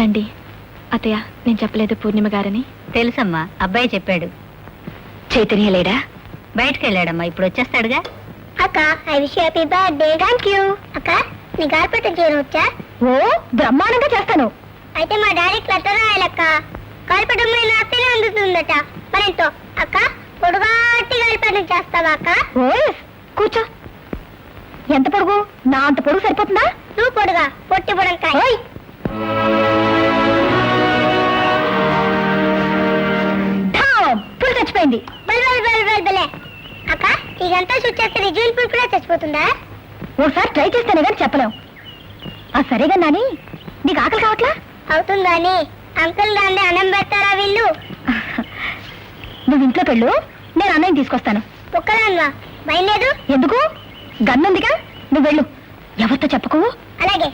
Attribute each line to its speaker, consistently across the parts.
Speaker 1: రండి. అత్తయ్య, నేను చెప్పలేదు పూర్ణిమ గారని.
Speaker 2: తెలుసమ్మా, అబ్బాయి చెప్పాడు.
Speaker 1: చైతన్య లేడా?
Speaker 2: బయటకు వెళ్ళాడమ్మా, ఇప్పుడు వచ్చేస్తాడుగా.
Speaker 3: అక్క, I wish happy birthday. Thank you. అక్క, నీ గాలిపటం చేయను వచ్చా?
Speaker 1: ఓ, బ్రహ్మాండంగా చేస్తాను.
Speaker 3: అయితే మా డాడీకి లెటర్ రాయాలక్క. గాలిపటం మీద అత్తనే అందుతుందట. మరెంతో అక్క, పొడుగాటి గాలిపటం చేస్తావా అక్క?
Speaker 1: ఓ, కూర్చో. ఎంత పొడుగు? నా అంత పొడుగు సరిపోతుందా?
Speaker 3: నువ్వు పొడుగా, పొట్టి పొడంకాయ.
Speaker 1: పులి చచ్చిపోయింది.
Speaker 3: బలే అక్క, ఇదంతా షూట్ చేస్తే రిజ్యూల్ పుల్ కూడా చచ్చిపోతుందా?
Speaker 1: ఒకసారి ట్రై చేస్తేనే కానీ చెప్పలేం. ఆ సరేగా నాని, నీకు ఆకలి కావట్లా?
Speaker 3: అవుతుందని అంకుల్ దాన్ని అన్నం పెడతారా వీళ్ళు?
Speaker 1: నువ్వు ఇంట్లోకి వెళ్ళు, నేను అన్నయ్య తీసుకొస్తాను.
Speaker 3: ఒక్కదాన్వా? భయం లేదు?
Speaker 1: ఎందుకు? గన్నుందిగా, నువ్వు వెళ్ళు. ఎవరితో చెప్పకు.
Speaker 3: అలాగే.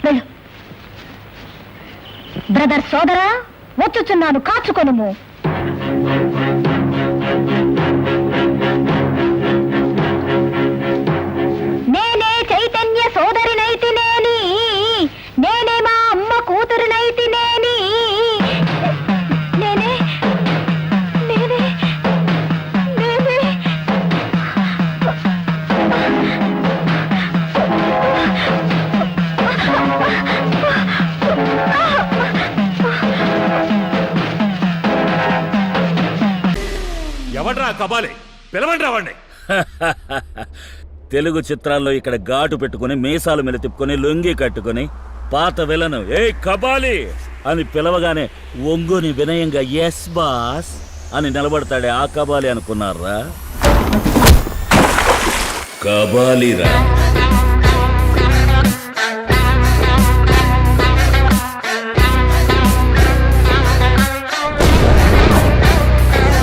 Speaker 1: వెళ్ళు. బ్రదర్ సోదరా, వచ్చుచున్నాను, కాచుకొనుము. నేనే చైతన్య సోదరినైతినేని, నేనే మా అమ్మ కూతురునైతినేని, నేనే నేనే నేనే
Speaker 4: ఎవడ్రా కబాలి? పిలవండి రావండి.
Speaker 5: తెలుగు చిత్రాల్లో ఇక్కడ ఘాటు పెట్టుకుని మీసాలు మీద తిప్పుకొని లొంగి కట్టుకుని పాత విలను ఏ కబాలి అని పిలవగానే ఒంగుని వినయంగా ఎస్ బాస్ అని నిలబడతాడే ఆ కబాలి అనుకున్నారా? కబాలిరా.